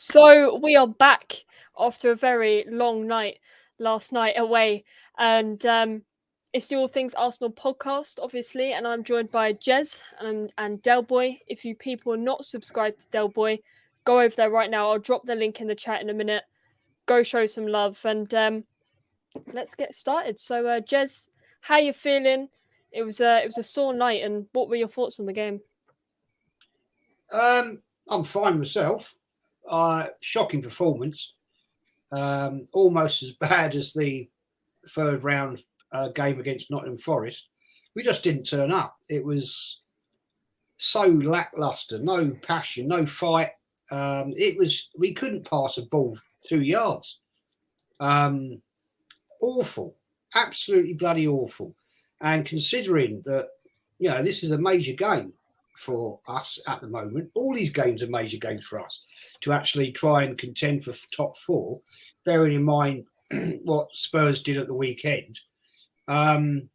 So we are back after a very long night last night away, and it's the All Things Arsenal podcast, obviously, and I'm joined by Jez and Delboy. If you people are not subscribed to Delboy, go over there right now. I'll drop the link in the chat in a minute. Go show some love, and let's get started. So, Jez, how you feeling? It was a sore night, and what were your thoughts on the game? I'm fine myself. Shocking performance. Almost as bad as the third round game against Nottingham Forest. We just didn't turn up. It was so lackluster, no passion, no fight. We couldn't pass a ball 2 yards. Awful, absolutely bloody awful. And considering that, this is a major game for us at the moment. All these games are major games for us to actually try and contend for top four, bearing in mind what Spurs did at the weekend. I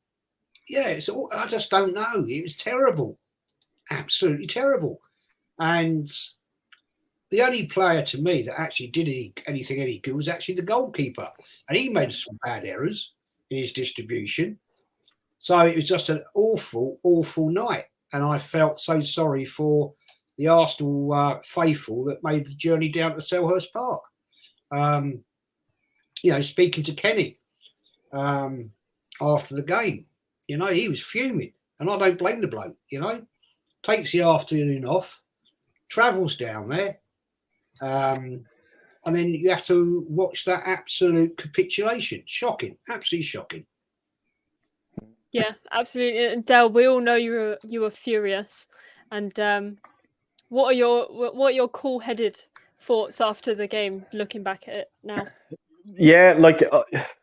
just don't know. It was terrible, absolutely terrible. And the only player to me that actually did anything any good was actually the goalkeeper, and he made some bad errors in his distribution. So it was just an awful, awful night. And I felt so sorry for the Arsenal faithful that made the journey down to Selhurst Park. Speaking to Kenny after the game, he was fuming. And I don't blame the bloke, Takes the afternoon off, travels down there, and then you have to watch that absolute capitulation. Shocking, absolutely shocking. Yeah, absolutely. And Del, we all know you were furious. And what are your cool-headed thoughts after the game, looking back at it now? Yeah,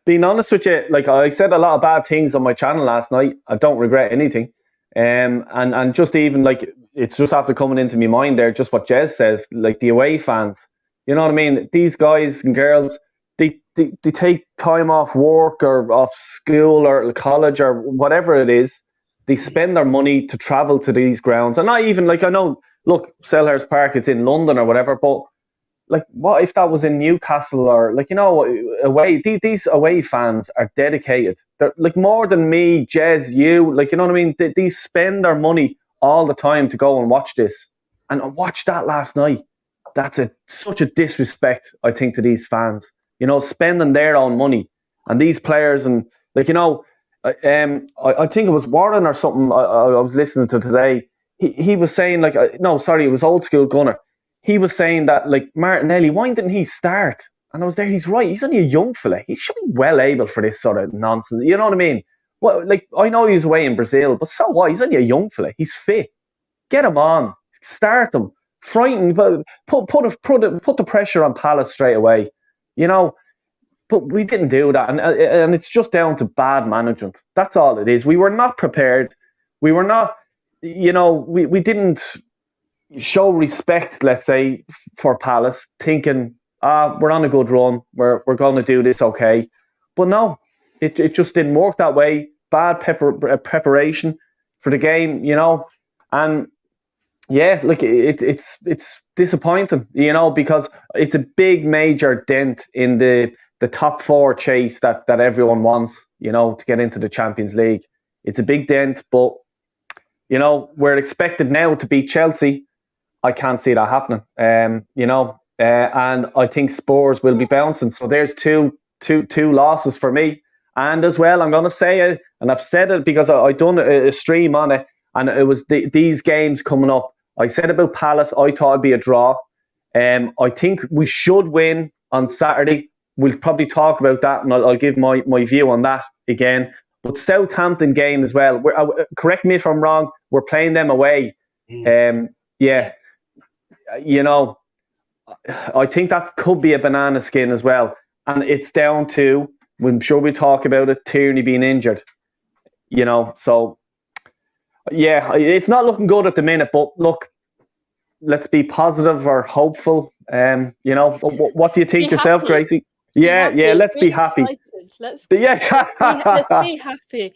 being honest with you, I said a lot of bad things on my channel last night. I don't regret anything. And just even it's just after coming into my mind there, just what Jez says, the away fans. You know what I mean? These guys and girls, they take time off work or off school or college or whatever it is. They spend their money to travel to these grounds. And not even, I know, look, Selhurst Park, it's in London or whatever, but what if that was in Newcastle or away? These away fans are dedicated. They're more than me, Jez, you. You know what I mean? These spend their money all the time to go and watch this. And I watched that last night. That's such a disrespect, I think, to these fans. Spending their own money, and these players, and I think it was Warren or something. I was listening to today. He was saying it was Old School Gunner. He was saying that Martinelli, why didn't he start? And I was there. He's right. He's only a young fella. He should be well able for this sort of nonsense. You know what I mean? Well, I know he's away in Brazil, but so what? He's only a young fella. He's fit. Get him on. Start him. Frighten. Put the pressure on Palace straight away. But we didn't do that, and it's just down to bad management. That's all it is. We were not prepared. We were not. We didn't show respect, let's say, for Palace, thinking, we're on a good run, we're going to do this okay. But no, it just didn't work that way. Bad preparation for the game, and yeah, it's disappointing, because it's a big major dent in the top four chase that everyone wants, to get into the Champions League. It's a big dent, but we're expected now to beat Chelsea. I can't see that happening. And I think Spurs will be bouncing. So there's two losses for me. And as well, I'm going to say it, and I've said it because I done a stream on it, and it was these games coming up. I said about Palace, I thought it'd be a draw. I think we should win on Saturday. We'll probably talk about that, and I'll give my view on that again. But Southampton game as well. Correct me if I'm wrong. We're playing them away. Yeah. I think that could be a banana skin as well. And it's down to, I'm sure we talk about it, Tierney being injured. So, yeah, it's not looking good at the minute. But look, let's be positive or hopeful. What do you think yourself, Gracie? Yeah, let's be happy. Let's be happy.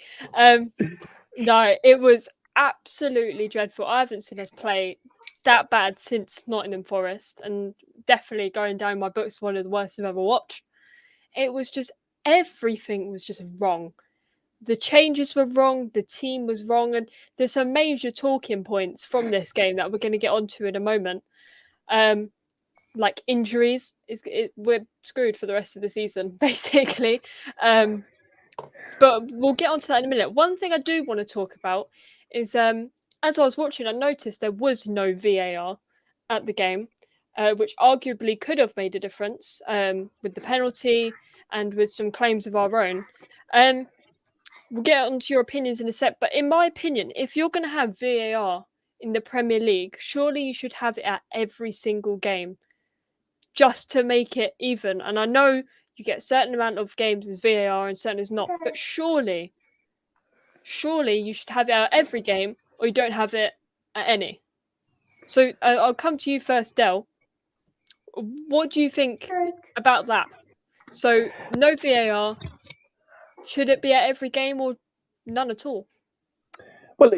No, it was absolutely dreadful. I haven't seen us play that bad since Nottingham Forest, and definitely going down my books, one of the worst I've ever watched. It was just, everything was just wrong. The changes were wrong, the team was wrong, and there's some major talking points from this game that we're going to get onto in a moment. Like injuries, we're screwed for the rest of the season, basically. But we'll get onto that in a minute. One thing I do want to talk about is, as I was watching, I noticed there was no VAR at the game, which arguably could have made a difference with the penalty and with some claims of our own. We'll get onto your opinions in a sec, but in my opinion, if you're going to have VAR in the Premier League, surely you should have it at every single game, just to make it even. And I know you get a certain amount of games as VAR and certain as not, but surely you should have it at every game, or you don't have it at any. So I'll come to you first, Del. What do you think about that? So no VAR. Should it be at every game or none at all? Well,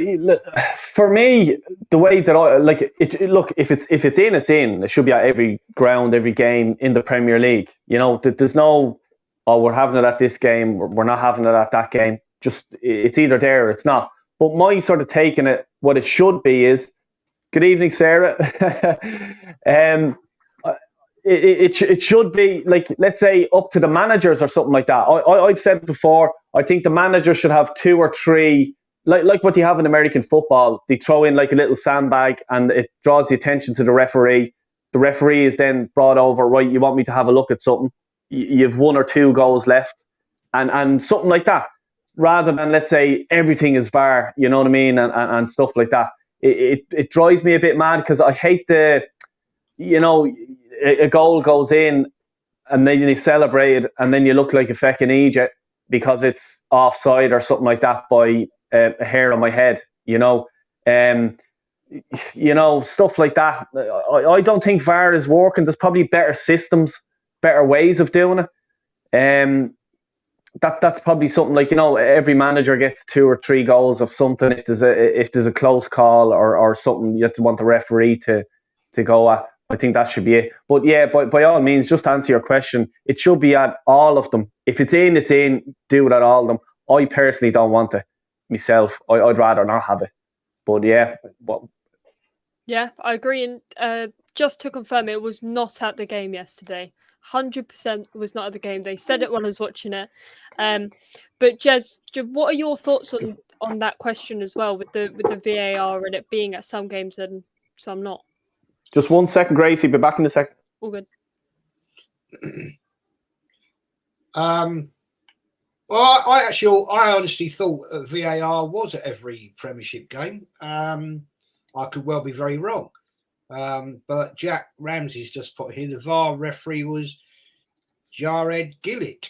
for me, the way that I like it, look, if it's in, it's in. It should be at every ground, every game in the Premier League. You know, there's no, oh, we're having it at this game, we're not having it at that game. Just it's either there or it's not. But my sort of taking it, what it should be is, good evening, Sarah. It should be, like, let's say, up to the managers or something like that. I've said before, I think the manager should have 2 or 3, like what you have in American football. They throw in like a little sandbag and it draws the attention to the referee. The referee is then brought over, right, you want me to have a look at something. You've 1 or 2 goals left and something like that. Rather than, let's say, everything is VAR, you know what I mean, and stuff like that. It drives me a bit mad because I hate the, you know, a goal goes in and then you celebrate it and then you look like a feckin' idiot because it's offside or something like that by a hair on my head, you know. Stuff like that. I don't think VAR is working. There's probably better systems, better ways of doing it. That's probably something like, you know, every manager gets 2 or 3 goals of something if there's a close call or something you have to want the referee to go at. I think that should be it. But yeah, by all means, just to answer your question, it should be at all of them. If it's in, it's in. Do it at all of them. I personally don't want it myself. I'd rather not have it. But yeah. Yeah, I agree. And just to confirm, it was not at the game yesterday. 100% was not at the game. They said it when I was watching it. But Jez, what are your thoughts on that question as well, with the VAR and it being at some games and some not? Just 1 second, Gracie. Be back in a second. All good. Well, I honestly thought VAR was at every Premiership game. I could well be very wrong. But Jack Ramsey's just put here, the VAR referee was Jared Gillett.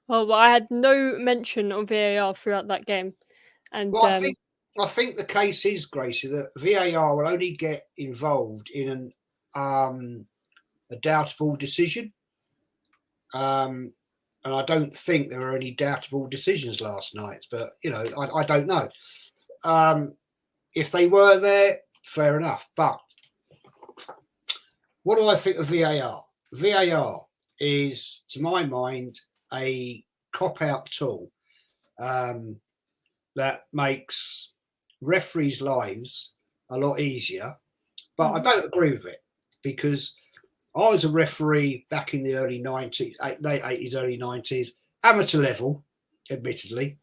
Well, I had no mention of VAR throughout that game. And well, I think the case is, Gracie, that VAR will only get involved in a doubtable decision. And I don't think there were any doubtable decisions last night, but, you know, I don't know. If they were there, fair enough. But what do I think of VAR? VAR is, to my mind, a cop-out tool that makes referees' lives a lot easier. But I don't agree with it, because I was a referee back in the early 90s, late 80s, early 90s, amateur level, admittedly,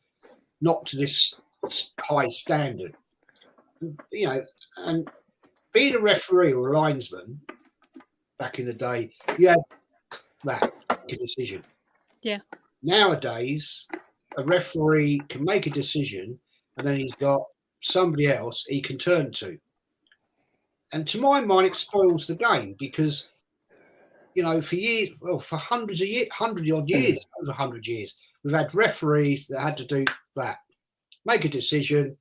not to this high standard. You know, and being a referee or a linesman back in the day, you had that decision. Yeah. Nowadays, a referee can make a decision and then he's got somebody else he can turn to. And to my mind, it spoils the game because, you know, for years, well, for hundred odd years, over 100 years, we've had referees that had to do that, make a decision.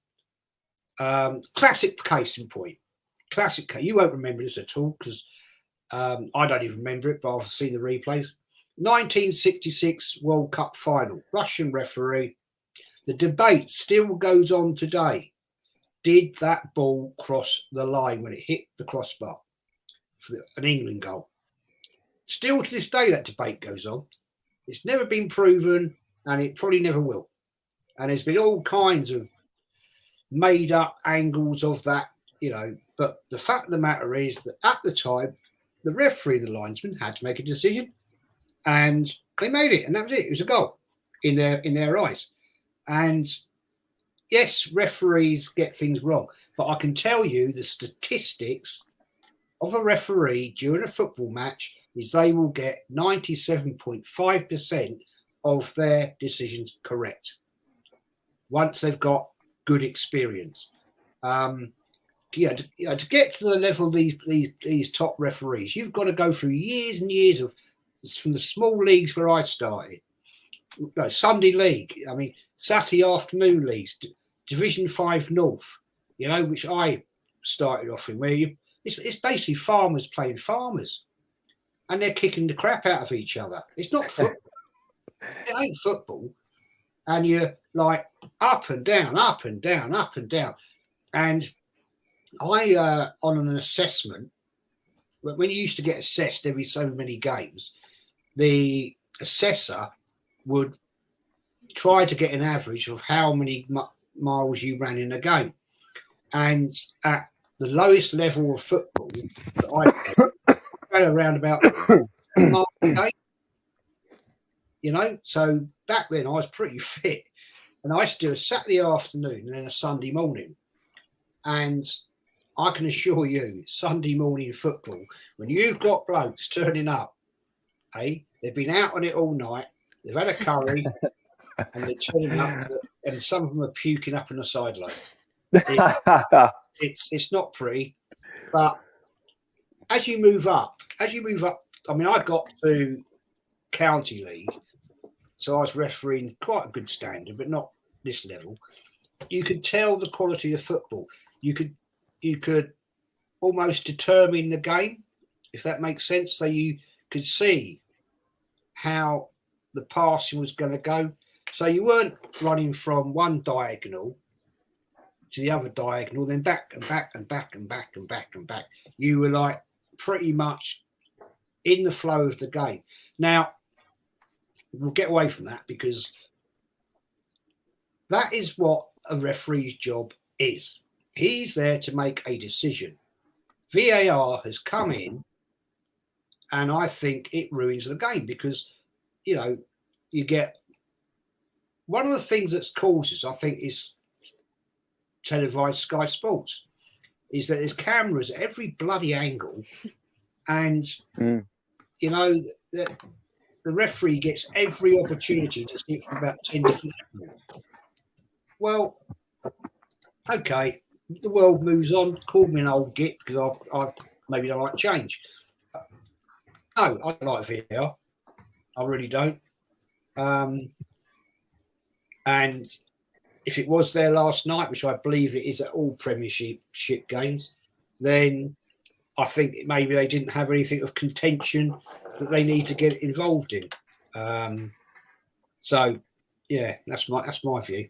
Classic case in point. Classic case. You won't remember this at all because I don't even remember it, but I've seen the replays. 1966 World Cup final, Russian referee. The debate still goes on today. Did that ball cross the line when it hit the crossbar? for an England goal. Still to this day, that debate goes on. It's never been proven, and it probably never will. And there's been all kinds of made up angles of that, but the fact of the matter is that at the time, the referee and the linesman had to make a decision, and they made it, and that was it. It was a goal in their eyes. And yes, referees get things wrong, but I can tell you the statistics of a referee during a football match is they will get 97.5% of their decisions correct once they've got good experience. To get to the level of these top referees, you've got to go through years and years of from the small leagues where I started, Sunday league, Saturday afternoon leagues, Division 5 North, which I started off in, where it's basically farmers playing farmers, and they're kicking the crap out of each other. It's not football. It ain't football. And you're like up and down, up and down, up and down. And I, on an assessment, when you used to get assessed every so many games, the assessor would try to get an average of how many miles you ran in a game. And at the lowest level of football, I ran around about a mile a day. So back then I was pretty fit, and I used to do a Saturday afternoon and then a Sunday morning. And I can assure you, Sunday morning football, when you've got blokes turning up, they've been out on it all night, they've had a curry, and they're turning up, and some of them are puking up on the sideline. It's not pretty, but as you move up, I got to county league, so I was refereeing quite a good standard, but not this level. You could tell the quality of football. You could almost determine the game, if that makes sense. So you could see how the passing was going to go. So you weren't running from one diagonal to the other diagonal, then back and back and back and back and back and back. You were like pretty much in the flow of the game. Now, we'll get away from that, because that is what a referee's job is. He's there to make a decision. VAR has come in, and I think it ruins the game, because, you get one of the things that's causes, I think, is televised Sky Sports, is that there's cameras at every bloody angle, and the referee gets every opportunity to see it from about 10 different angles. Well, okay, the world moves on. Call me an old git, because I maybe don't like change. No, I don't like VAR. I really don't. And if it was there last night, which I believe it is at all Premiership games, then I think maybe they didn't have anything of contention that they need to get involved in. So, yeah, that's my view.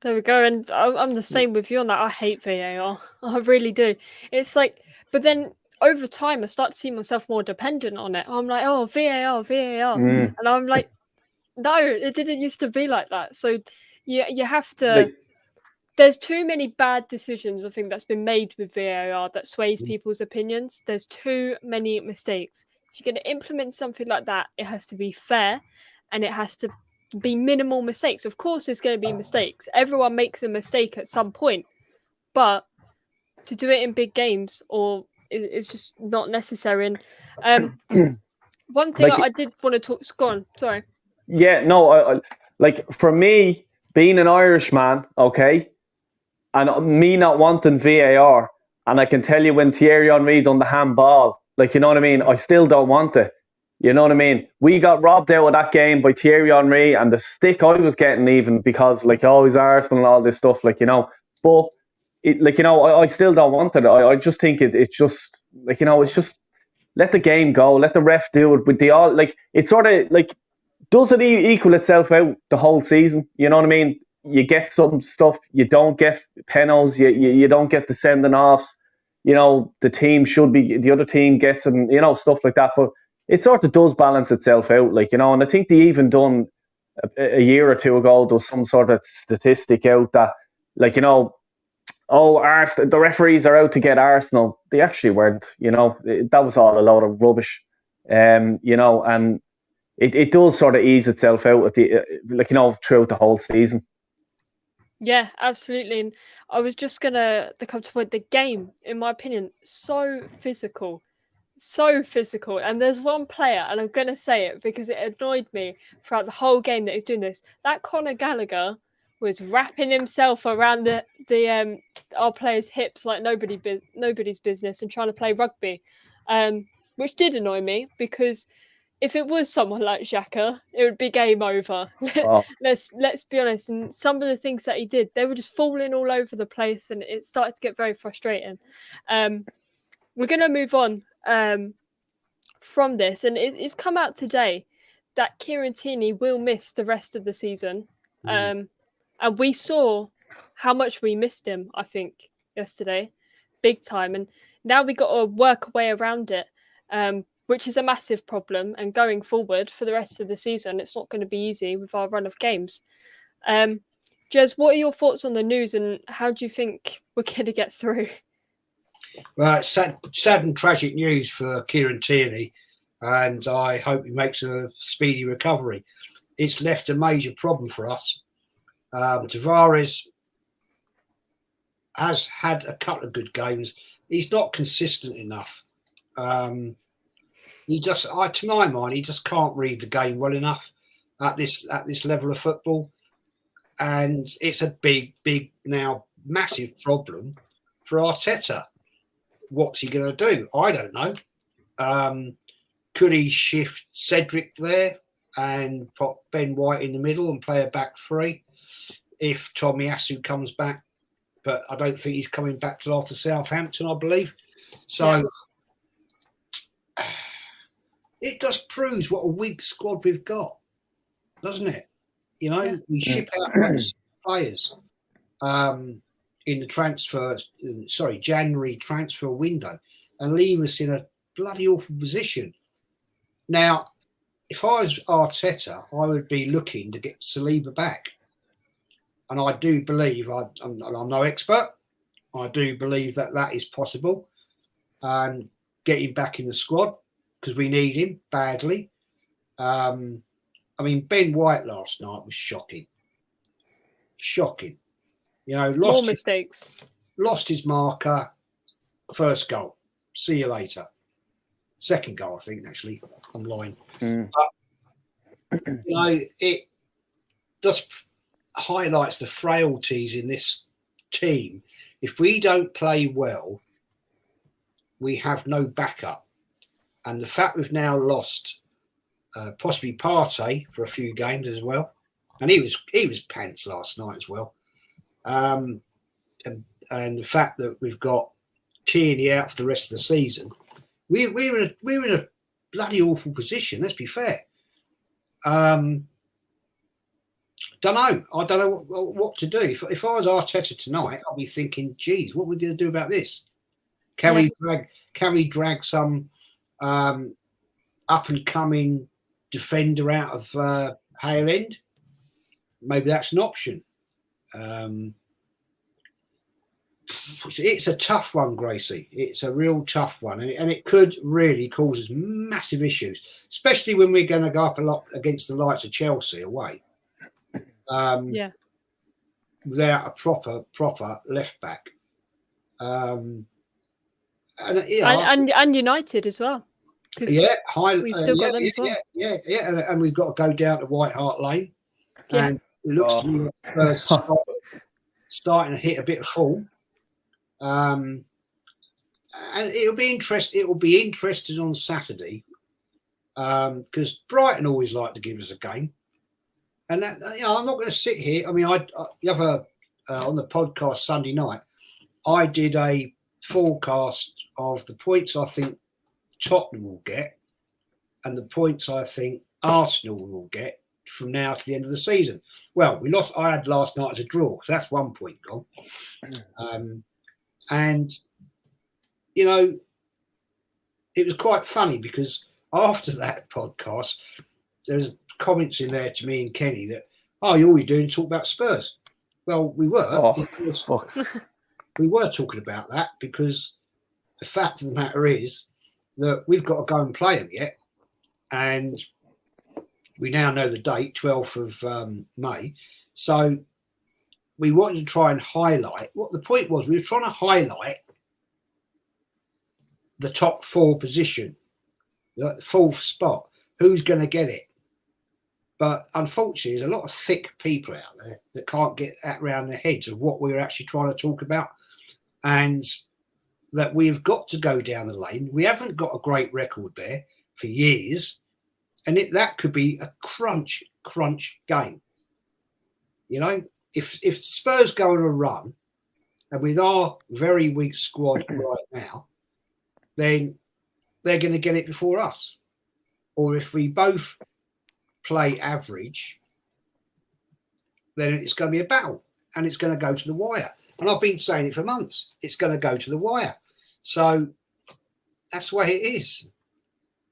There we go. And I'm the same with you on that. I hate VAR. I really do. It's like, but then over time, I start to see myself more dependent on it. I'm like, oh, VAR. And I'm like, no, it didn't used to be like that. So you have to... There's too many bad decisions, I think, that's been made with VAR that sways people's opinions. There's too many mistakes. If you're going to implement something like that, it has to be fair, and it has to be minimal mistakes. Of course, there's going to be mistakes. Everyone makes a mistake at some point, but to do it in big games is just not necessary. And one thing I did want to talk. Go on, sorry. Yeah, no, I for me, being an Irishman, okay, and me not wanting VAR, and I can tell you when Thierry Henry done the handball, you know what I mean, I still don't want it. You know what I mean? We got robbed out of that game by Thierry Henry, and the stick I was getting even because, he's Arsenal and all this stuff, But it, I still don't want it. I just think it's just, it's just let the game go, let the ref do it with it's sort of does it equal itself out the whole season? You know what I mean? You get some stuff, you don't get penalties, you don't get the sending offs, the other team gets it, and stuff like that. But it sort of does balance itself out, and I think they even done a year or two ago, there was some sort of statistic out that, the referees are out to get Arsenal. They actually weren't. That was all a load of rubbish. And it does sort of ease itself out at the throughout the whole season. Yeah, absolutely. And I was just gonna come to point. The game, in my opinion, so physical. And there's one player, and I'm gonna say it because it annoyed me throughout the whole game that he's doing this. That Conor Gallagher was wrapping himself around our players' hips like nobody's business and trying to play rugby, which did annoy me because if it was someone like Xhaka, it would be game over. Oh. Let's be honest. And some of the things that he did, they were just falling all over the place, and it started to get very frustrating. We're going to move on from this, and it's come out today that Kieran Tierney will miss the rest of the season. And we saw how much we missed him, I think, yesterday, big time. And now we got to work a way around it, which is a massive problem. And going forward for the rest of the season, it's not going to be easy with our run of games. Jez, what are your thoughts on the news, and how do you think we're going to get through? Well, it's sad and tragic news for Kieran Tierney, and I hope he makes a speedy recovery. It's left a major problem for us. Tavares has had a couple of good games. He's not consistent enough. To my mind, he just can't read the game well enough at this level of football, and it's a big, now massive problem for Arteta. What's he going to do? I don't know. Could he shift Cedric there and put Ben White in the middle and play a back three if Tomiyasu comes back? But I don't think he's coming back till after Southampton, I believe. So yes. It just proves what a weak squad we've got, doesn't it? We ship out players in the January transfer window and leave us in a bloody awful position. Now, if I was Arteta, I would be looking to get Saliba back. And I do believe, I'm no expert, I do believe that is possible. And get him back in the squad because we need him badly. Ben White last night was shocking. More mistakes. Lost his marker. First goal. See you later. Second goal, I think, actually. I'm lying. But, it just highlights the frailties in this team. If we don't play well, we have no backup. And the fact we've now lost possibly Partey for a few games as well. And he was pants last night as well. And the fact that we've got Tierney out for the rest of the season, we're in a bloody awful position. Let's be fair. Don't know. I don't know what to do. If I was Arteta tonight, I'll be thinking, "Geez, what are we going to do about this? Can we drag some up and coming defender out of Hale End? Maybe that's an option." It's a tough one, Gracie. It's a real tough one, and it could really cause us massive issues, especially when we're going to go up a lot against the likes of Chelsea away. Without a proper left back, and United as well. We've still got them as well. And we've got to go down to White Hart Lane, and it looks to me like Spurs starting to hit a bit of form. And it'll be interesting. It will be interesting on Saturday, because Brighton always like to give us a game. And that, I'm not going to sit here. I mean, on the podcast Sunday night, I did a forecast of the points I think Tottenham will get and the points I think Arsenal will get from now to the end of the season. Well, we lost. I had last night as a draw, so that's 1 point gone. And you know, it was quite funny because after that podcast, there was comments in there to me and Kenny that, oh, all you're doing is talk about Spurs. Well, we were. We were talking about that because the fact of the matter is that we've got to go and play them yet. And we now know the date, 12th of May. So we wanted to try and highlight what the point was. We were trying to highlight the top 4 position, the 4th spot. Who's going to get it? But unfortunately, there's a lot of thick people out there that can't get that around their heads of what we're actually trying to talk about. And that we've got to go down the lane. We haven't got a great record there for years. And that could be a crunch game. You know, if Spurs go on a run, and with our very weak squad right now, then they're going to get it before us. Or if we both play average, then it's going to be a battle and it's going to go to the wire. And I've been saying it for months. It's going to go to the wire. So that's the way it is.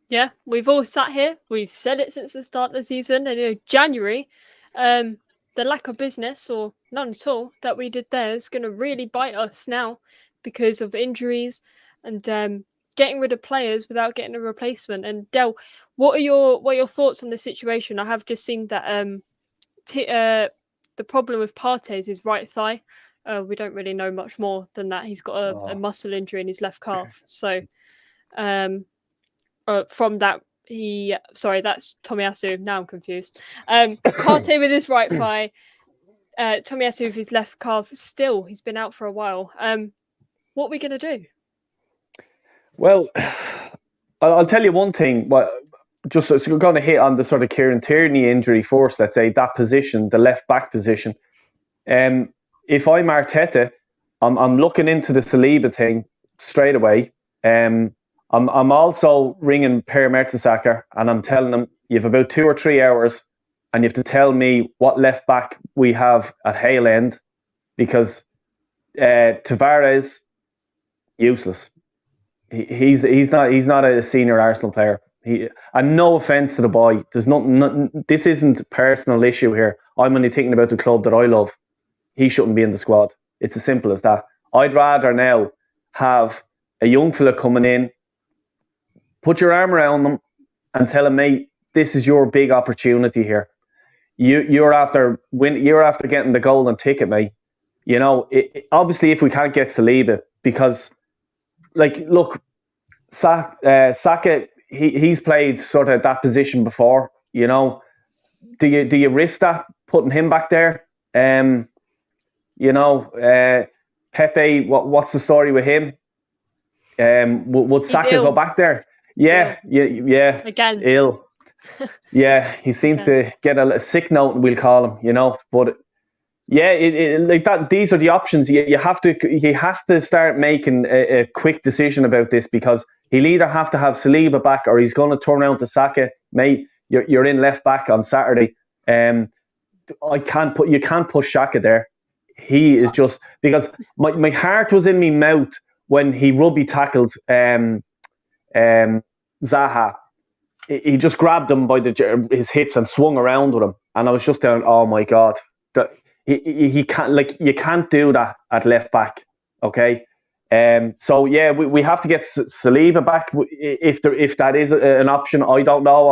Yeah, we've all sat here. We've said it since the start of the season. And January, the lack of business or none at all that we did there is going to really bite us now because of injuries and getting rid of players without getting a replacement. And Del, what are your thoughts on the situation? I have just seen that the problem with Partey is his right thigh. We don't really know much more than that. He's got a muscle injury in his left calf. So from that, that's Tomiyasu. Now I'm confused. Partey with his right thigh, Tomiyasu with his left calf. Still, he's been out for a while. What are we going to do? Well, I'll tell you one thing. Well, just so we're going to hit on the sort of Kieran Tierney injury first. Let's say that position, the left back position. If I'm Arteta, I'm looking into the Saliba thing straight away. I'm also ringing Per Mertesacker and I'm telling him you have about 2 or 3 hours and you have to tell me what left back we have at Hale End because Tavares useless. He's not a senior Arsenal player. And no offence to the boy, there's nothing. This isn't a personal issue here. I'm only thinking about the club that I love. He shouldn't be in the squad. It's as simple as that. I'd rather now have a young fella coming in, put your arm around them and tell him, mate, this is your big opportunity here. You're after getting the golden ticket, mate. You know, obviously if we can't get Saliba, because look, Saka, he's played sort of that position before, you know. Do you risk that, putting him back there? You know, Pepe, what's the story with him? Would Saka go back there? Yeah. Again. Ill. Yeah, he seems to get a sick note, we'll call him, you know. But yeah, like that. These are the options. He has to start making a quick decision about this because he'll either have to have Saliba back or he's going to turn around to Saka. Mate, you're in left back on Saturday. You can't push Xhaka there. He is just, because my heart was in my mouth when he rugby tackled Zaha. He just grabbed him by his hips and swung around with him, and I was just down. Oh my God, he can't, you can't do that at left back. Okay, so yeah, we have to get Saliba back if that is an option. I don't know.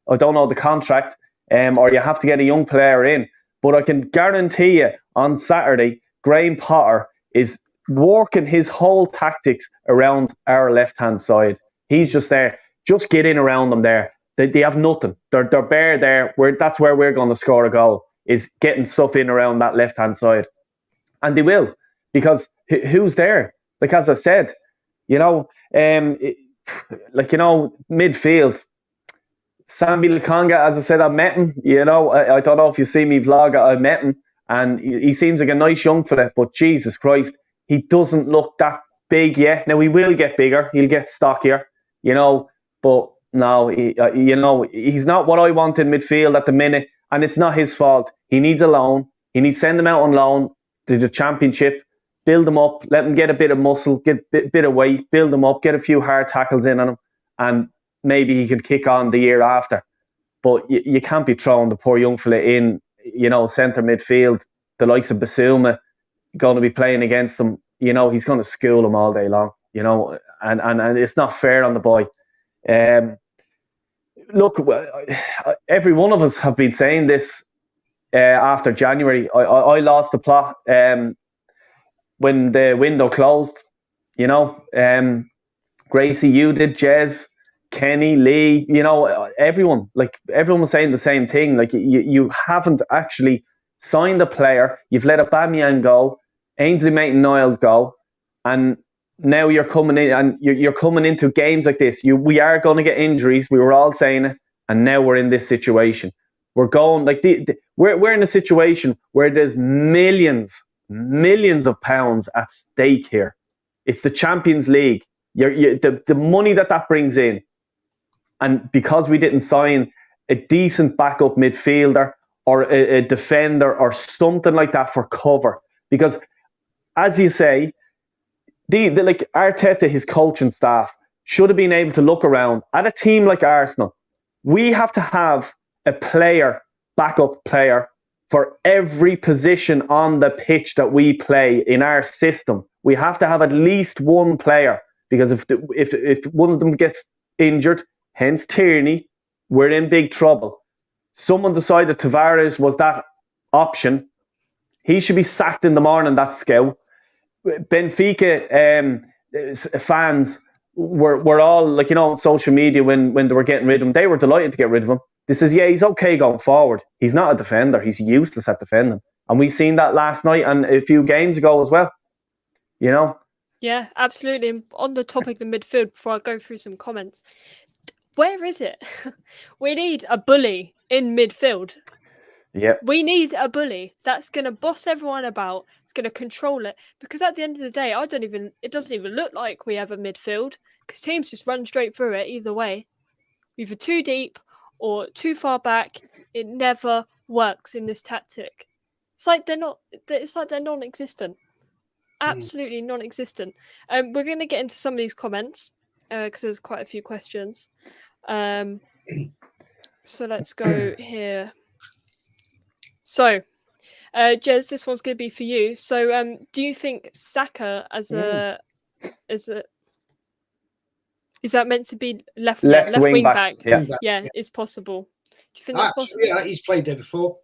I don't know the contract. Or you have to get a young player in. But I can guarantee you on Saturday, Graham Potter is working his whole tactics around our left-hand side. He's just there. Just get in around them there. They have nothing. They're bare there. That's where we're going to score a goal, is getting stuff in around that left-hand side. And they will, because who's there? Like, as I said, you know, midfield, Sambi Lukonga, as I said, I met him. You know, I don't know if you see me vlog, I met him, and he seems like a nice young fella, but Jesus Christ, he doesn't look that big yet. Now, he will get bigger, he'll get stockier, you know, but no, he's not what I want in midfield at the minute, and it's not his fault. He needs a loan. He needs to send him out on loan to the Championship, build them up, let them get a bit of muscle, get a bit of weight, build them up, get a few hard tackles in on him, and maybe he can kick on the year after. But you can't be throwing the poor young fella in, centre midfield, the likes of Basuma going to be playing against him. He's going to school him all day long, and it's not fair on the boy. Look, every one of us have been saying this after January. I lost the plot when the window closed. Gracie, you did, Jez, Kenny, Lee, everyone was saying the same thing. Like, you haven't actually signed a player. You've let Aubameyang go, Ainsley Maitland-Niles go, and now you're coming in and you're coming into games like this. We are going to get injuries. We were all saying it, and now we're in this situation. We're going we're in a situation where there's millions of pounds at stake here. It's the Champions League. The money that brings in. And because we didn't sign a decent backup midfielder or a defender or something like that for cover, because as you say, like Arteta, his coaching staff should have been able to look around at a team like Arsenal. We have to have a backup player for every position on the pitch that we play in our system. We have to have at least one player, because if one of them gets injured, hence Tierney, we're in big trouble. Someone decided Tavares was that option. He should be sacked in the morning, that scout. Benfica fans were all on social media when they were getting rid of him. They were delighted to get rid of him. They says, yeah, he's okay going forward. He's not a defender. He's useless at defending. And we've seen that last night and a few games ago as well. Yeah, absolutely. And on the topic of the midfield, before I go through some comments, where is it? We need a bully in midfield. Yep. We need a bully that's going to boss everyone about. It's going to control it. Because at the end of the day, it doesn't even look like we have a midfield, because teams just run straight through it either way. Either too deep or too far back. It never works in this tactic. It's like they're non-existent. Absolutely non-existent. We're going to get into some of these comments because there's quite a few questions. So let's go here. So, Jez, this one's going to be for you. So, do you think Saka is that meant to be left wing back? Yeah, it's possible. Do you think that's possible? Yeah, he's played there before,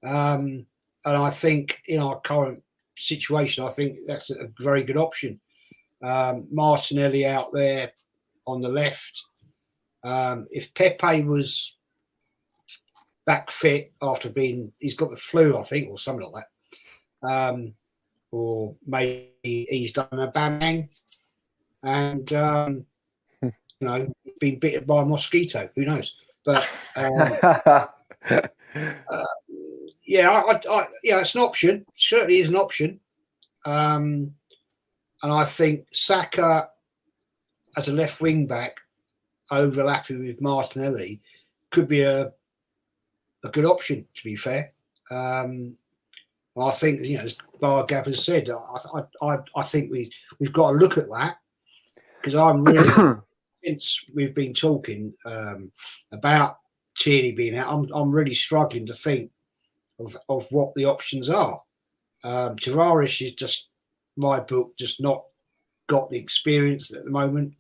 and I think in our current situation, I think that's a very good option. Martinelli out there on the left. If Pepe was back fit after he's got the flu, I think, or something like that, or maybe he's done a bang and been bitten by a mosquito. Who knows? But it's an option. Certainly is an option. And I think Saka as a left wing back, overlapping with Martinelli, could be a good option, to be fair. I think, as Bargav has said, I think we've got to look at that, because I'm really, since we've been talking about Tierney being out, I'm really struggling to think of what the options are. Tavares is just, my book, just not got the experience at the moment.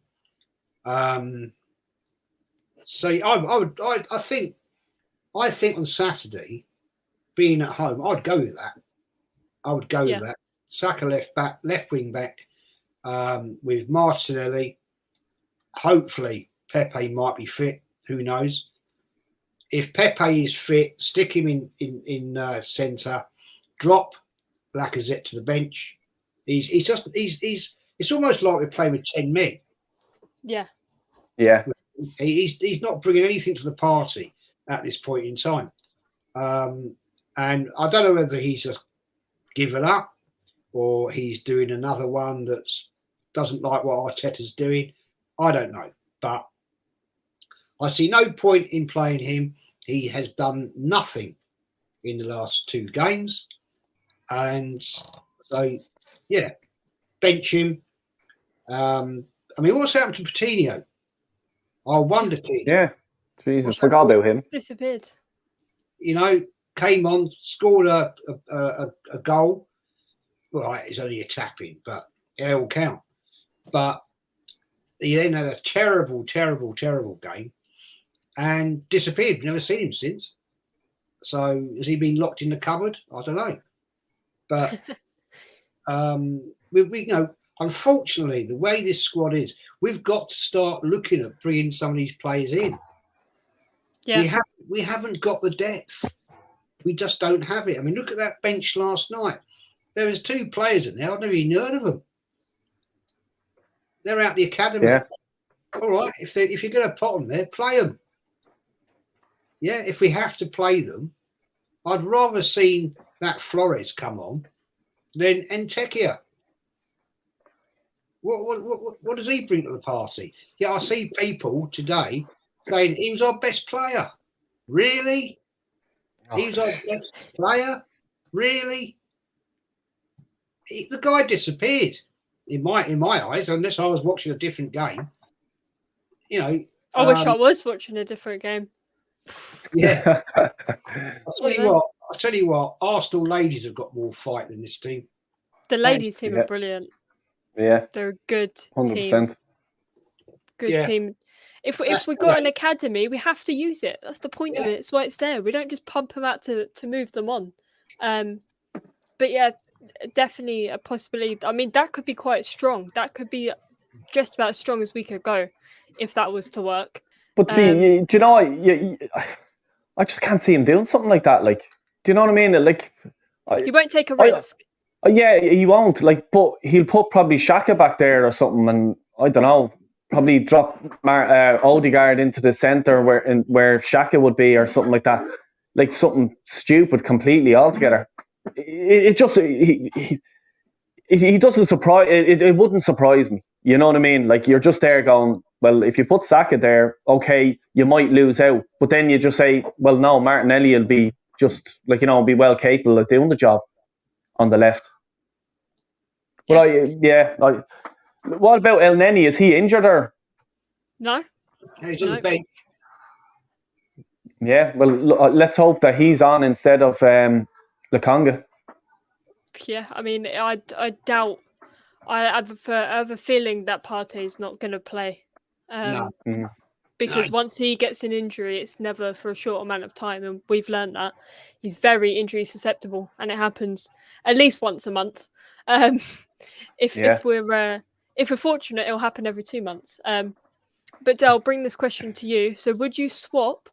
So I think on Saturday, being at home, I'd go with that. With that. Saka left wing back, with Martinelli. Hopefully, Pepe might be fit. Who knows? If Pepe is fit, stick him in centre. Drop Lacazette to the bench. It's almost like we're playing with 10 men. Yeah. Yeah. He's not bringing anything to the party at this point in time. And I don't know whether he's just given up or he's doing another one that doesn't like what Arteta's doing. I don't know. But I see no point in playing him. He has done nothing in the last two games. And so Yeah, bench him. I mean, what's happened to Coutinho? Our wonder kid. Yeah, Jesus, forgot about him. Disappeared. You know, came on, scored a goal. Well, it's only a tap-in, but it will count. But he then had a terrible, terrible, terrible game and disappeared. We've never seen him since. So has he been locked in the cupboard? I don't know. But we you know, unfortunately, the way this squad is, we've got to start looking at bringing some of these players in. Yeah. We haven't got the depth. We just don't have it. I mean, look at that bench last night. There was 2 players in there. I've never even heard of them. They're out the academy. Yeah. All right. If you're going to put them there, play them. Yeah. If we have to play them, I'd rather seen that Flores come on than Entekia. What does he bring to the party? Yeah, I see people today saying he was our best player. Really? He was our best player? Really? The guy disappeared in my eyes, unless I was watching a different game. You know, I wish I was watching a different game. Yeah. I'll tell you what, Arsenal ladies have got more fight than this team. The ladies team are brilliant. Yeah. They're a good 100%. team. Good team. If we've got an academy, we have to use it. That's the point of it. It's why it's there. We don't just pump them out to move them on. But yeah, definitely a possibility. I mean, that could be quite strong. That could be just about as strong as we could go if that was to work. But see, do you know, I just can't see him doing something like that. Like, do you know what I mean? Like, he won't take a risk. Yeah, he won't. Like, but he'll put probably Xhaka back there or something, and I don't know, probably drop Odegaard into the centre where Xhaka would be or something like that. Like something stupid completely altogether. It just he doesn't surprise. It wouldn't surprise me. You know what I mean? Like, you're just there going, well, if you put Saka there, okay, you might lose out. But then you just say, well, no, Martinelli will be just like, you know, be well capable of doing the job on the left. But what about El Neni? Is he injured or? No. He's on the bench. Yeah, well, let's hope that he's on instead of Lokonga. Yeah, I mean, I doubt. I have a feeling that Partey's not going to play. Because once he gets an injury, it's never for a short amount of time, and we've learned that. He's very injury susceptible, and it happens at least once a month. If we're fortunate, it'll happen every 2 months. But Del, bring this question to you. So, would you swap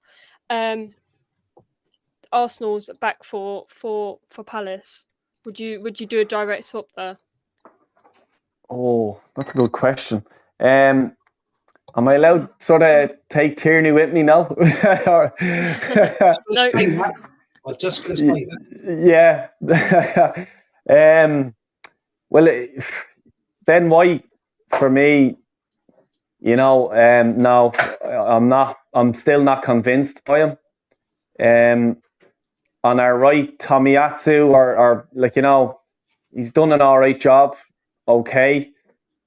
Arsenal's back for Palace? Would you do a direct swap there? Oh, that's a good question. Am I allowed to sort of take Tierney with me now? No. I was just going to say that. Yeah. Well, Ben White, for me, you know, no, I'm not. I'm still not convinced by him. On our right, Tomiyasu, or like, you know, he's done an all right job. Okay.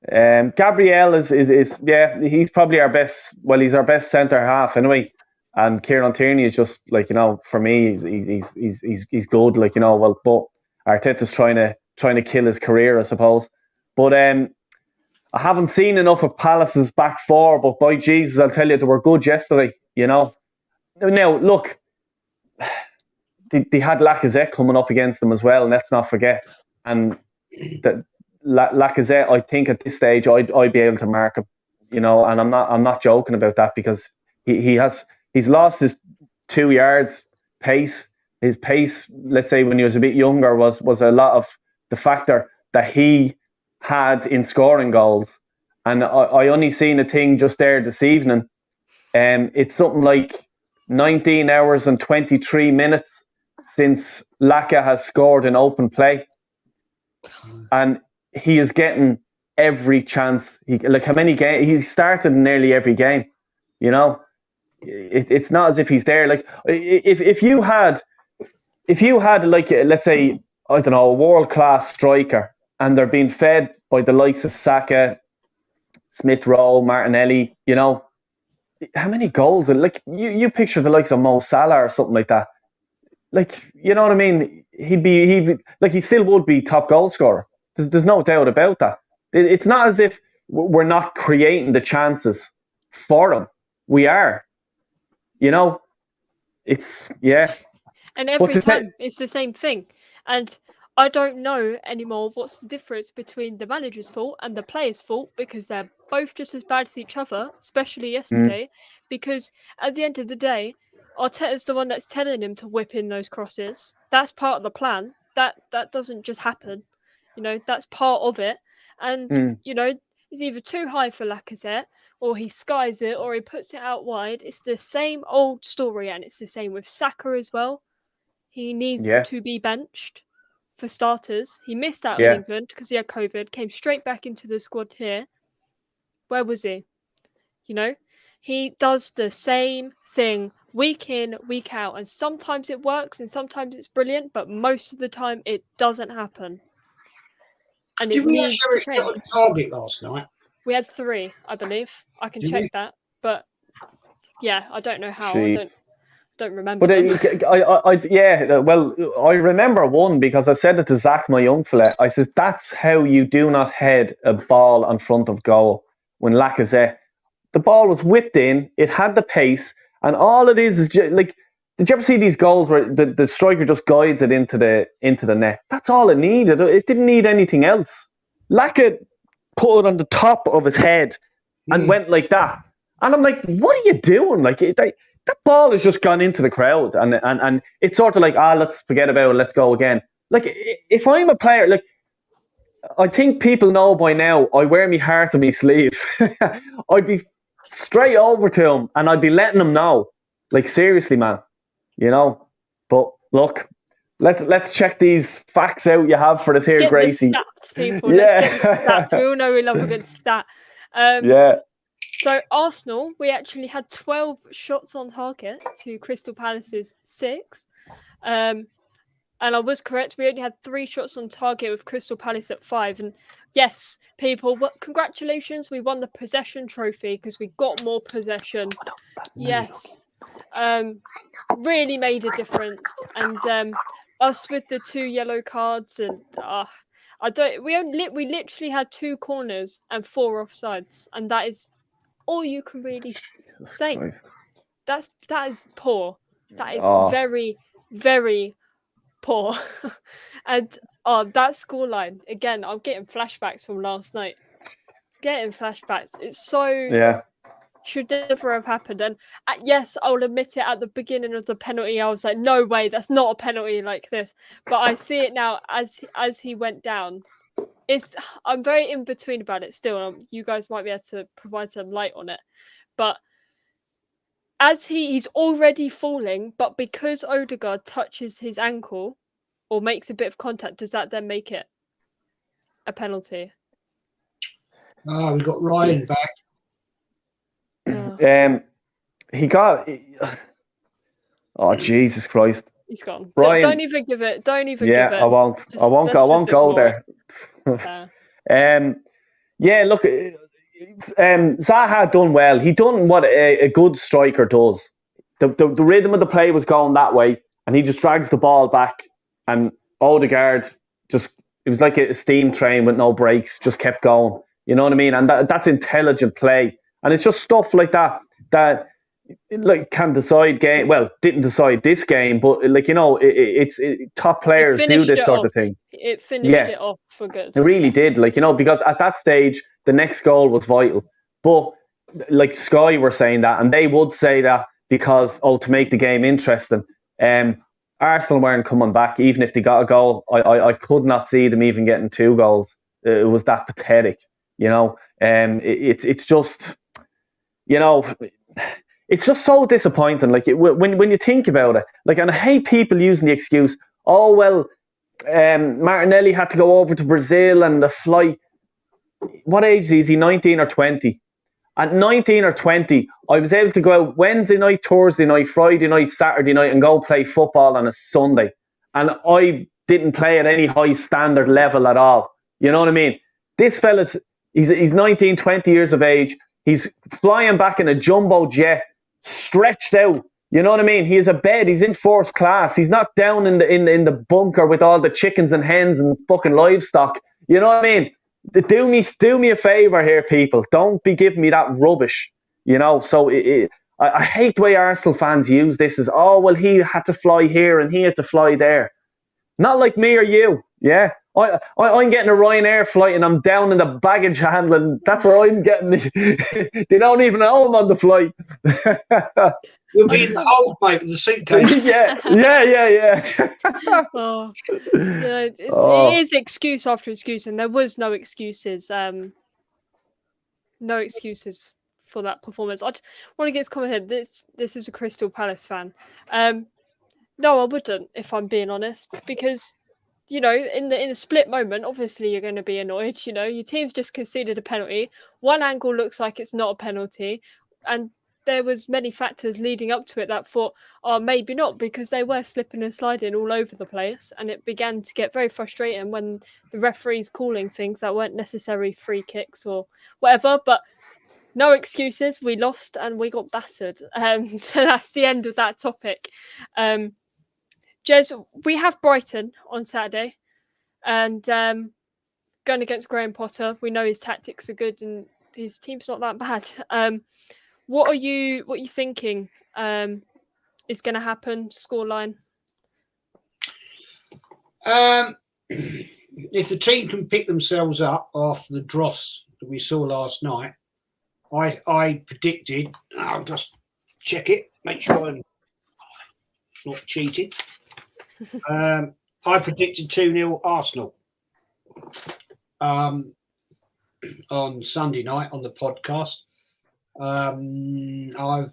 Gabriel is he's probably our best. Well, he's our best centre half anyway. And Kieran Tierney is just like, you know, for me, he's good. Like, you know, well, but Arteta's trying to kill his career, I suppose. But I haven't seen enough of Palace's back four. But by Jesus, I'll tell you, they were good yesterday. You know. Now look, they had Lacazette coming up against them as well. And let's not forget. And that Lacazette, I think at this stage, I'd be able to mark him. You know, and I'm not joking about that, because he's lost his 2 yards pace. His pace, let's say when he was a bit younger, was a lot of the factor that he had in scoring goals. And I only seen a thing just there this evening. It's something like 19 hours and 23 minutes since Laka has scored in open play. And he is getting every chance. Like, how many games? He's started in nearly every game. You know, it's not as if he's there. Like, if you had like, let's say, I don't know, a world class striker, and they're being fed by the likes of Saka, Smith Rowe, Martinelli. You know, how many goals? Like you picture the likes of Mo Salah or something like that. Like, you know what I mean? He still would be top goal scorer. There's no doubt about that. It's not as if we're not creating the chances for him. We are. You know, it's And every time it's the same thing. And I don't know anymore what's the difference between the manager's fault and the player's fault, because they're both just as bad as each other, especially yesterday. Because at the end of the day, Arteta's the one that's telling him to whip in those crosses. That's part of the plan. That doesn't just happen. You know, that's part of it. And, you know, it's either too high for Lacazette, or he skies it, or he puts it out wide. It's the same old story, and it's the same with Saka as well. He needs to be benched, for starters. He missed out in England because he had COVID, came straight back into the squad here. Where was he? You know, he does the same thing week in, week out, and sometimes it works and sometimes it's brilliant, but most of the time it doesn't happen. And Did we actually have a target last night? We had 3, I believe. I can check that, but yeah, I don't know how. Jeez. I don't remember. But I remember one because I said it to Zach, my young fella. I said, that's how you do not head a ball in front of goal. When Lacazette, the ball was whipped in, it had the pace, and all it is just, like, did you ever see these goals where the striker just guides it into the net? That's all it needed. It didn't need anything else. Lacazette put it on the top of his head and went like that. And I'm like, what are you doing? Like, that ball has just gone into the crowd, and it's sort of like, let's forget about it, let's go again. Like, if I'm a player, like, I think people know by now, I wear my heart on my sleeve. I'd be straight over to him, and I'd be letting him know, like, seriously, man, you know. But look, let's check these facts out you have for us here, Gracie. Let's get the stats, people. Let's get the stats. We all know we love a good stat. So Arsenal, we actually had 12 shots on target to Crystal Palace's 6. And I was correct. We only had 3 shots on target with Crystal Palace at 5. And yes, people, congratulations. We won the possession trophy because we got more possession. Yes. Really made a difference. And us with the 2 yellow cards, and we literally had 2 corners and 4 offsides. And that is all you can really say. That is poor. That is very, very poor. And that scoreline, again, I'm getting flashbacks from last night. It's so should never have happened. And yes, I'll admit it, at the beginning of the penalty I was like, no way, that's not a penalty like this. But I see it now as he went down. I'm very in between about it still. You guys might be able to provide some light on it. But as he's already falling, but because Odegaard touches his ankle or makes a bit of contact, does that then make it a penalty? We got Ryan back. He got. Oh, Jesus Christ! He's gone. Ryan, don't even give it. Don't even give it. I won't. I won't go there. Look, Zaha done well. He done what a good striker does. The rhythm of the play was going that way, and he just drags the ball back. And Odegaard it was like a steam train with no brakes, just kept going. You know what I mean? And that's intelligent play. And it's just stuff like that like can decide game. Well, didn't decide this game, but like, you know, it's top players do this sort of thing. It finished it off for good. It really did, like, you know, because at that stage the next goal was vital. But like Sky were saying that, and they would say that because to make the game interesting. Arsenal weren't coming back even if they got a goal. I could not see them even getting 2 goals. It was that pathetic, you know. It's just, you know, it's just so disappointing. Like, when you think about it, like, and I hate people using the excuse, Martinelli had to go over to Brazil and the flight. What age is he? 19 or 20? At 19 or 20, I was able to go out Wednesday night, Thursday night, Friday night, Saturday night, and go play football on a Sunday. And I didn't play at any high standard level at all. You know what I mean? This fella's, he's 19, 20 years of age. He's flying back in a jumbo jet, stretched out. You know what I mean? He has a bed. He's in first class. He's not down in the bunker with all the chickens and hens and fucking livestock. You know what I mean? Do me a favor here, people. Don't be giving me that rubbish. You know, so I hate the way Arsenal fans use this as, oh, well, he had to fly here and he had to fly there. Not like me or you, yeah? I'm getting a Ryanair flight and I'm down in the baggage handling. That's where I'm getting They don't even know I'm on the flight. You'll be in the hold, mate, with the suitcase. yeah. Oh, you know, it is excuse after excuse, and there was no excuses. No excuses for that performance. I want to get this comment here. This is a Crystal Palace fan. No, I wouldn't, if I'm being honest, because, you know, in the split moment, obviously you're going to be annoyed. You know, your team's just conceded a penalty. One angle looks like it's not a penalty, and there was many factors leading up to it that thought, oh, maybe not, because they were slipping and sliding all over the place, and it began to get very frustrating when the referee's calling things that weren't necessary free kicks or whatever. But no excuses. We lost and we got battered. So that's the end of that topic. Jez, we have Brighton on Saturday, and going against Graham Potter. We know his tactics are good and his team's not that bad. What are you thinking is going to happen? Scoreline? If the team can pick themselves up after the dross that we saw last night, I predicted. I'll just check it, make sure I'm not cheating. I predicted 2-0 Arsenal on Sunday night on the podcast. I'm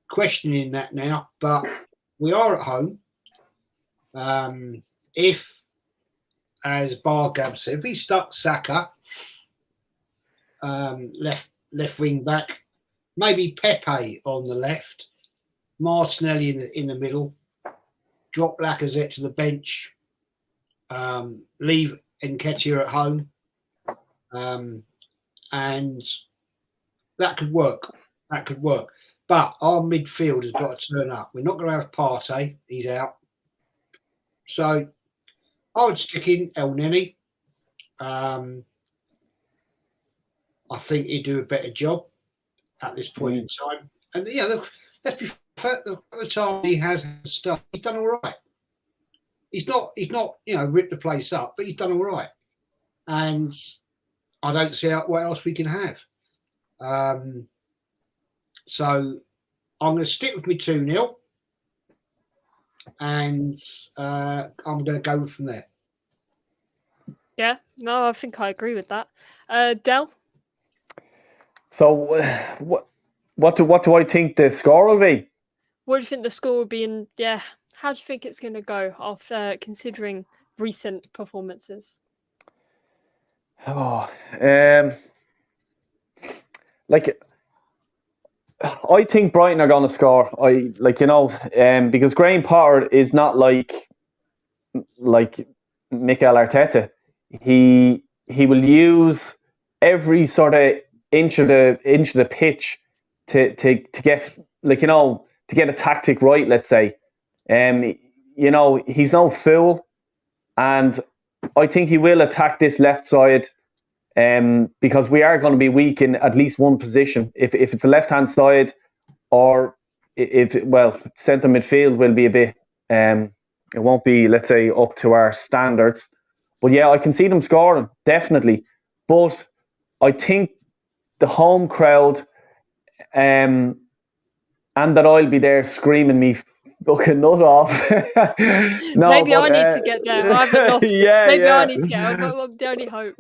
questioning that now, but we are at home. If, as Bargab said, we stuck Saka left wing back, maybe Pepe on the left, Martinelli in the middle, drop Lacazette to the bench, leave Nketiah at home, and that could work. But our midfield has got to turn up. We're not going to have Partey. He's out. So I would stick in El Neni. I think he'd do a better job at this point in time. And yeah, let's be fair. The time he has started, he's done all right. He's not, ripped the place up, but he's done all right. And I don't see what else we can have. So I'm going to stick with me 2-0, and I'm going to go from there. Yeah, no, I think I agree with that. Del? So what do I think the score will be? What do you think the score will be? And yeah, how do you think it's going to go after considering recent performances? Oh, I think Brighton are going to score. Because Graham Potter is not like Mikel Arteta. He will use every sort of inch of the pitch to get to get a tactic right. Let's say, he's no fool, and I think he will attack this left side. Because we are going to be weak in at least one position. If it's the left-hand side, or centre midfield will be a bit. It won't be, let's say, up to our standards. But yeah, I can see them scoring definitely. But I think the home crowd, and that I'll be there screaming me fucking nut off. No, maybe I need to get there. I haven't lost. Maybe I need to get. I'm the only hope.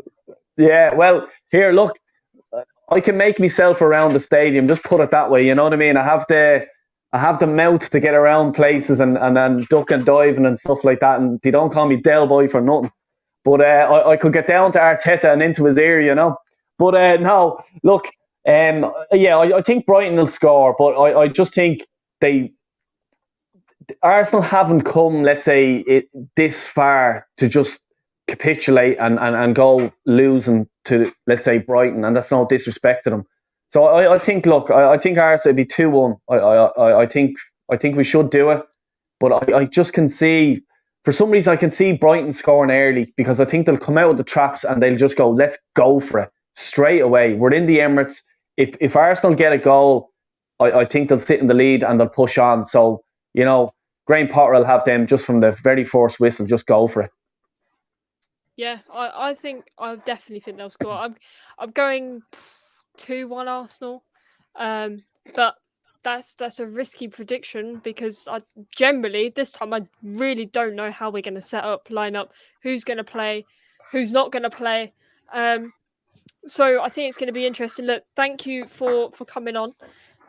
Yeah, well, here, look, I can make myself around the stadium. Just put it that way. You know what I mean? I have the mouth to get around places and duck and diving and stuff like that. And they don't call me Del Boy for nothing. But I could get down to Arteta and into his ear, you know. But no, look, I think Brighton will score. But I just think Arsenal haven't come, let's say, this far to just capitulate and go losing to, let's say, Brighton, and that's no disrespect to them. So I think, look, I think Arsenal would be 2-1. I think we should do it, but I just can see, for some reason, I can see Brighton scoring early, because I think they'll come out of the traps and they'll just go, let's go for it straight away. We're in the Emirates. If Arsenal get a goal, I think they'll sit in the lead and they'll push on. So, Graham Potter will have them just from the very first whistle, just go for it. Yeah, I definitely think they'll score. I'm going 2-1 Arsenal, but that's a risky prediction, because I generally this time I really don't know how we're going to line up, who's going to play, who's not going to play. So I think it's going to be interesting. Look, thank you for coming on.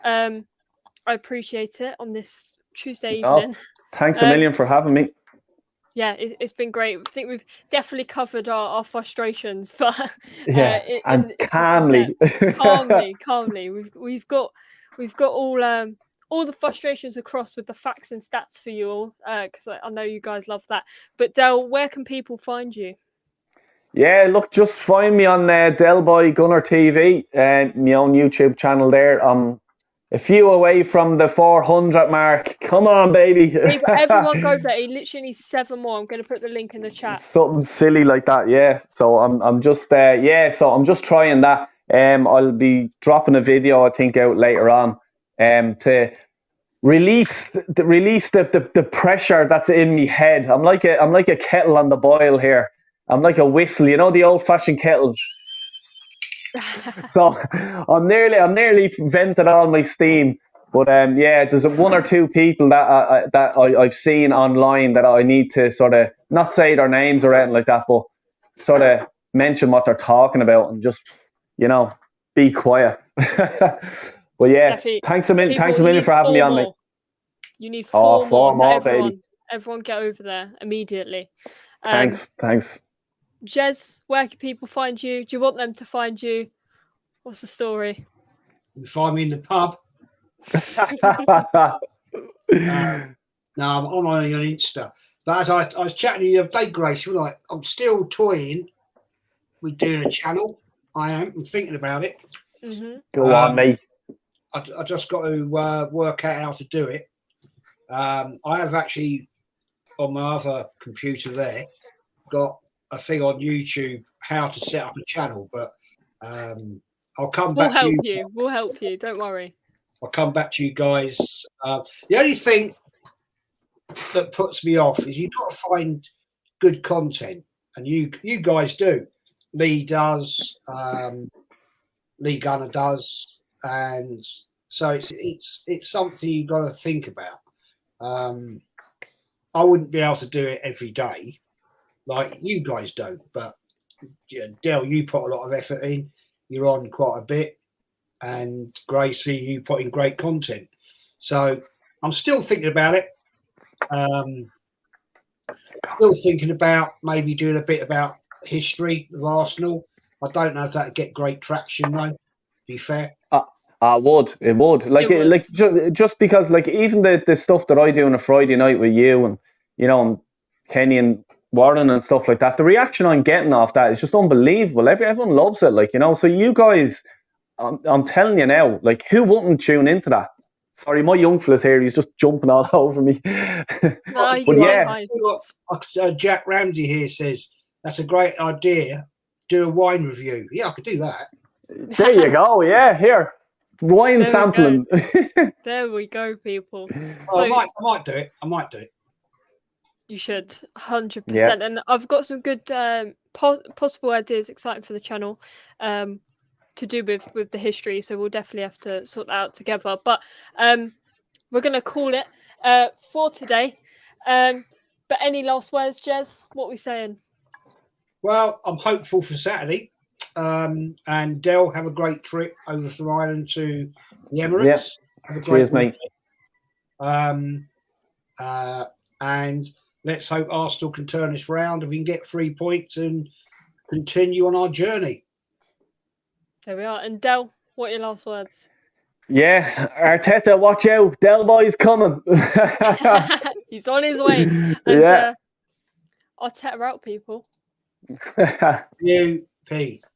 I appreciate it on this Tuesday evening. Thanks a million for having me. Yeah, it's been great. I think we've definitely covered our frustrations, but and calmly. calmly. We've got all the frustrations across with the facts and stats for you all, because I know you guys love that. But Del, where can people find you? Yeah, look, just find me on Del Boy Gunner TV, my own YouTube channel there. A few away from the 400 mark. Come on, baby. Everyone go there. He literally needs 7 more. I'm going to put the link in the chat. Something silly like that, yeah. So I'm just so I'm just trying that. I'll be dropping a video, I think, out later on, to release the pressure that's in me head. I'm like a kettle on the boil here. I'm like a whistle, the old-fashioned kettle. So I'm nearly vented all my steam, but there's 1 or 2 people that I've seen online that I need to sort of not say their names or anything like that, but sort of mention what they're talking about and just be quiet. But yeah, Definitely. Thanks a million for having me on, mate. You need 4 more, baby. Everyone get over there immediately. Thanks. Jez, where can people find you? Do you want them to find you? What's the story? You find me in the pub. No, I'm only on Insta. But as I was chatting to you the other day, Grace, I'm still toying with doing a channel. I'm thinking about it. Mm-hmm. Go on, mate. I just got to work out how to do it. I have actually, on my other computer there, got a thing on YouTube how to set up a channel, but I'll come back to you. We'll help you. Don't worry. I'll come back to you guys. The only thing that puts me off is you've got to find good content, and you guys do. Lee does, Lee Gunner does, and so it's something you've got to think about. I wouldn't be able to do it every day like you guys don't, but Del, you put a lot of effort in. You're on quite a bit, and Gracie, you put in great content. So I'm still thinking about it. Still thinking about maybe doing a bit about history of Arsenal. I don't know if that'd get great traction though. To be fair, it would. Like just because, like, even the stuff that I do on a Friday night with you and and Kenny and Warren and stuff like that, the reaction I'm getting off that is just unbelievable. Everyone loves it, so you guys, I'm telling you now, like, who wouldn't tune into that? Sorry, my young fella's here, he's just jumping all over me. No, but yeah, Jack Ramsey here says that's a great idea. Do a wine review. Yeah, I could do that. There you go. Yeah, here, wine sampling. There we go, people. So, I might do it. You should, 100%. And I've got some good possible ideas, exciting for the channel, to do with the history. So we'll definitely have to sort that out together. But we're going to call it for today. But any last words, Jez? What are we saying? Well, I'm hopeful for Saturday. And Del, have a great trip over from Ireland to the Emirates. Yeah. Have a great Cheers, mate. And let's hope Arsenal can turn this round and we can get 3 points and continue on our journey. There we are. And Del, what are your last words? Yeah, Arteta, watch out. Del Boy's coming. He's on his way. And Arteta out, people. UP.